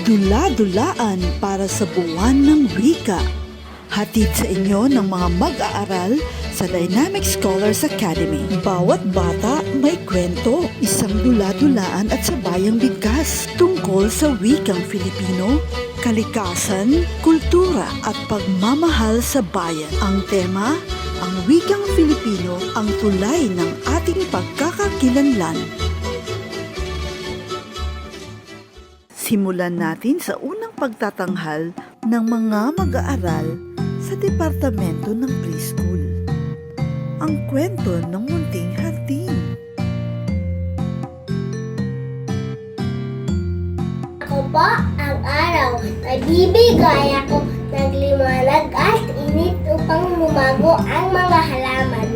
Dula-dulaan para sa buwan ng wika. Hatid sa inyo ng mga mag-aaral sa Dynamic Scholars Academy. Bawat bata may kwento, isang dula-dulaan at sabayang bigkas tungkol sa wikang Filipino, kalikasan, kultura at pagmamahal sa bayan. Ang tema, ang wikang Filipino, ang tulay ng ating pagkakakilanlan. Simulan natin sa unang pagtatanghal ng mga mag-aaral sa departamento ng preschool. Ang kwento ng munting hardin. Ako po ang araw. Nagbibigay ako ng liwanag at init upang lumago ang mga halaman.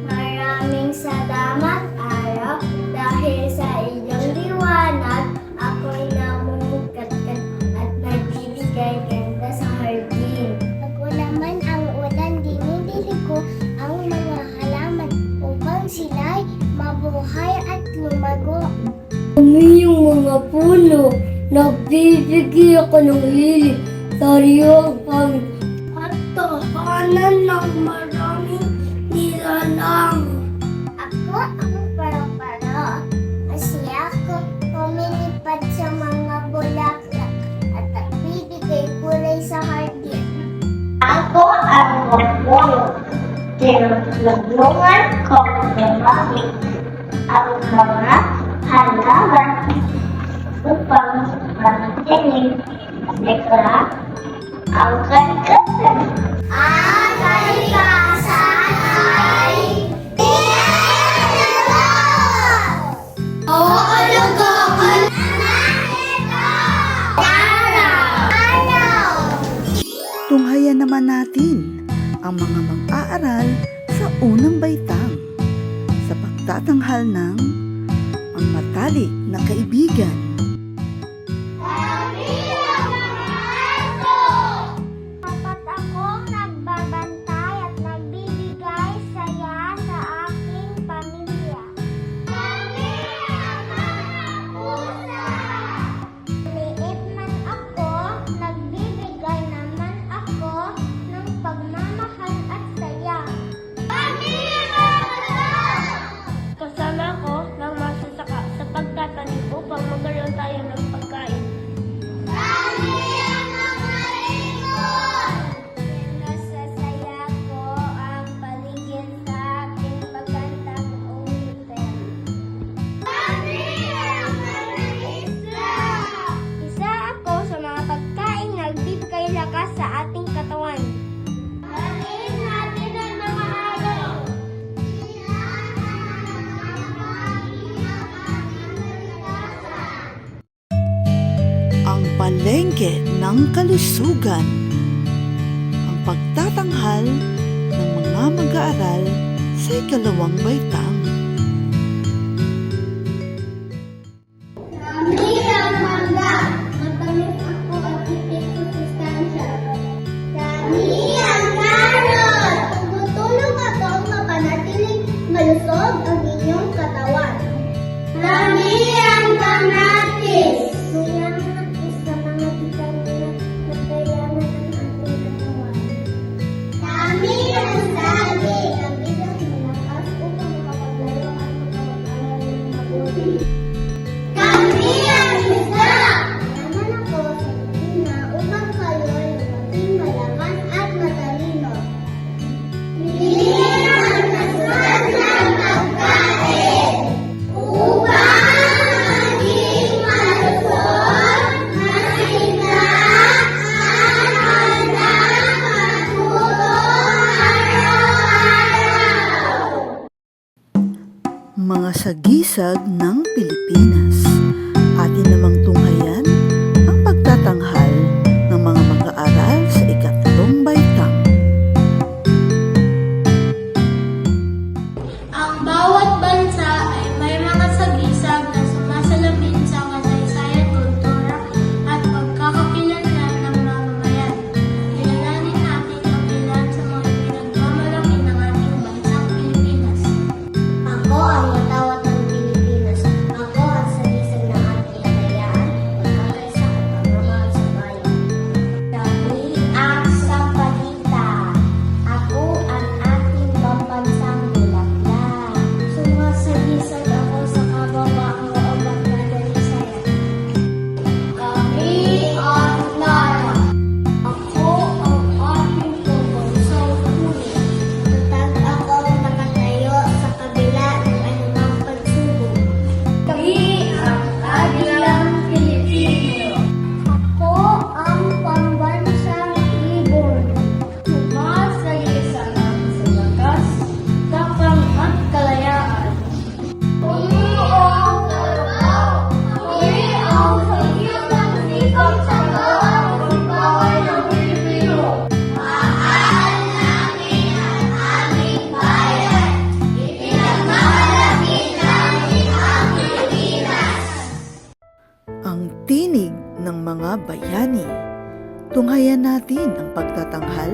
Maraming salamat, araw, dahil sa iyong liwanag, ako'y namumugkat-kat at nagbibigay ganda sa hardin. Ako naman ang ulan, dinidilig ko ang mga halaman upang sila'y mabuhay at lumago. Kami yung mga puno, nagbibigay ako ng hilig, sariwang hangin, at tahanan ng maraming nilalang. Ako ang paro-paro. Masaya ako lumilipad sa mga bulaklak at nagbibigay kulay sa hardin. Ako ang puno. Tinutulungan ko ng mami ang mga halaman upang manatiling dekla ang kalikasan. Ang kalikasan ay Tunghayan naman natin ang mga mag-aaral sa unang baitang sa pagtatanghal ng ang matalik na kaibigan. Dapat akong nagbabantay at nagbibigay saya sa aking pamilya. Kami ang mga pusa. Liit man ako, nagbibigay naman ako ng pagmamahal at saya. Kami ang pusa. Kasama ko ng masasaka sa pagtatanim upang magkaroon tayo ng pagkain. Kami ang mga ibon. Nasasaya ko ang paligid sa aking magandang ulitin. Kami ang mga isla. Isa ako sa mga pagkain na nagbibigay lakas sa ating katawan. Kami natin ang mga araw. Ang palengke ng kalusugan. Ang pagtatanghal ng mga mag-aaral sa ikalawang baitang. Kami ang mangga. Matamis ako at tipid sa sustansya. Kami ang karot. Tumutulong akong mapanatiling malusog ang inyong katawan. Kami ang kamatis. Mayaman ako sa mga vitamina na kailangan ng ating katawan. Kami ang saging. Kami ang malakas upang makapaglaro at makapag-aral ng mabuti. Kami ang isda! Yaman ako sa kusina upang kayo'y maging malakas at matalino. Piliin ang kasuhan ng pagkain upang maging malusog, masigla, at handang matulong araw-araw. Mga sagisag ng Pilipinas. Atin namang tunghayan ang pagtatanghal ng mga mag-aaral sa ikatlong baitang. Ang bawat bansa ay may mga sagisag na sumasalamin sa kasaysayan, kultura at pagkakakilanlan ng mamamayan. Kilalanin natin ang ilan sa mga pinagmamalaki ng ating bansang Pilipinas. Ako ang matawat ng mga bayani. Tunghayan natin ang pagtatanghal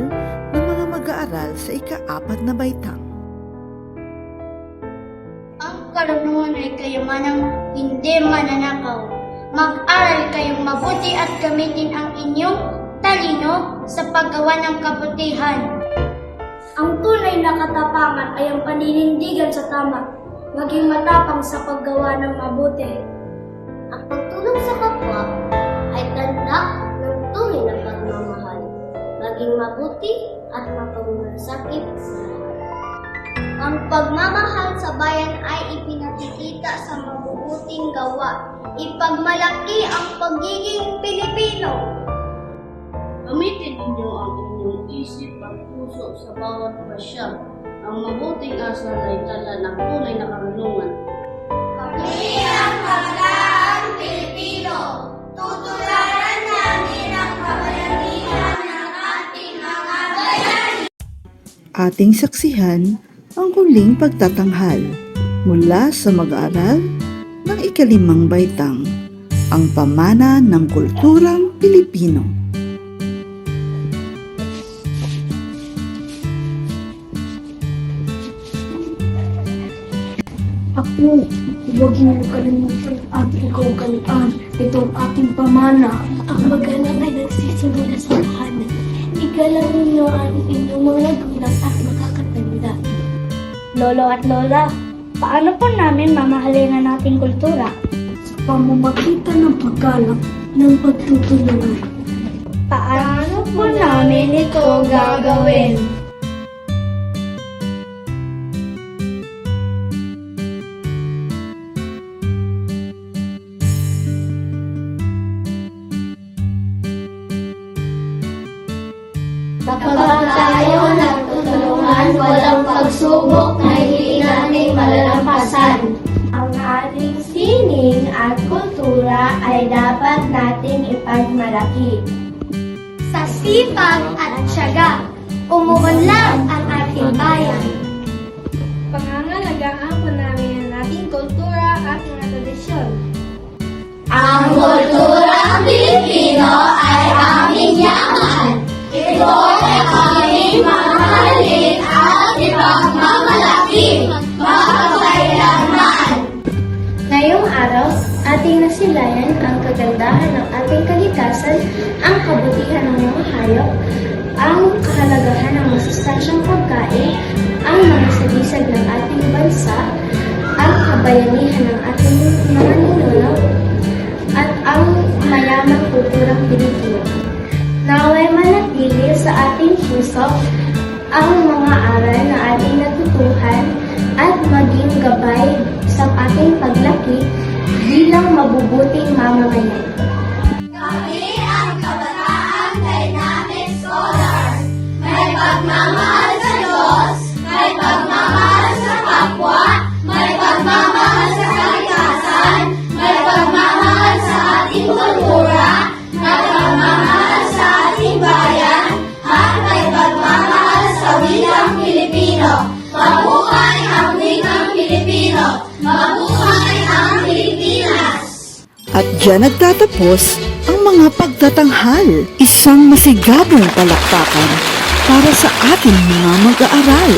ng mga mag-aaral sa ika-4 na baitang. Ang karunungan ay kayamanang hindi mananakaw. Mag-aral kayong mabuti at gamitin ang inyong talino sa paggawa ng kabutihan. Ang tunay na katapangan ay ang paninindigan sa tama, maging matapang sa paggawa ng mabuti. Ang pagtulong sa kapwa ay tanda ng tunay na pagmamahal, maging mabuti at mapagmalasakit sa lahat. Ang pagmamahal sa bayan ay ipinakikita sa mabubuting gawa. Ipagmalaki ang pagiging Pilipino. Gamitin ninyo ang inyong isip at puso sa bawat pasya. Ang mabuting asal ay tala ng tunay na karunungan. Kami ang kabataan Pilipino. Tutularan namin ang kabayanihan ng ating mga bayani. Ating saksihan ang huling pagtatanghal mula sa mag-aaral ng ika-5 baitang, ang pamana ng kulturang Pilipino. Ako, huwag niyo kalimutan at ikaw galaan. Ito ang ating pamana. Ang magalang ay nagsisimula sa tahanan. Igalang ninyo ang inyong mga gulang at makakatanda. Lolo at Lola, paano po namin mamahalin ang ating kultura? Sa pamamagitan ng paggalang ng pagtutulungan. Paano po namin ito gagawin? Kapag tayo nagtutulungan, walang pagsubok na hindi natin malalampasan. Ang ating sining at kultura ay dapat natin ipagmalaki. Sa sipag at tiyaga, umuunlad ang ating bayan. Pangangalagaan po namin ang ating kultura at mga tradisyon. Ang kulturang Pilipino ay aming yaman. Ito ay aming mamahalin at ipagmamalaki magpakailanman. Ngayong araw, ating nasilayan ang kagandahan ng ating kalikasan, ang kabutihan ng mga hayop, ang kahalagahan ng masustansyang pagkain, ang mga sagisag ng ating bansa, ang kabayanihan ng ating mga ninuno, at ang mayamang kulturang Pilipino. Naway manatili sa ating puso ang mga aral na ating natutuhan at maging gabay sa ating paglaki bilang mabubuting mamamayan. Kami ang kabataan Dynamic Scholars. May pagmamahal sa Diyos, may pagmamahal sa kapwa, may pagmamahal sa kalikasan, may pagmamahal sa ating kultura, may pagmamahal sa ating bayan, at may pagmamahal sa wikang Pilipino. Mabuhay ang wikang Pilipino! Mabuhay ang Pilipinas! At diyan nagtatapos ang mga pagtatanghal, isang masigabong palakpakan para sa ating mga mag-aaral.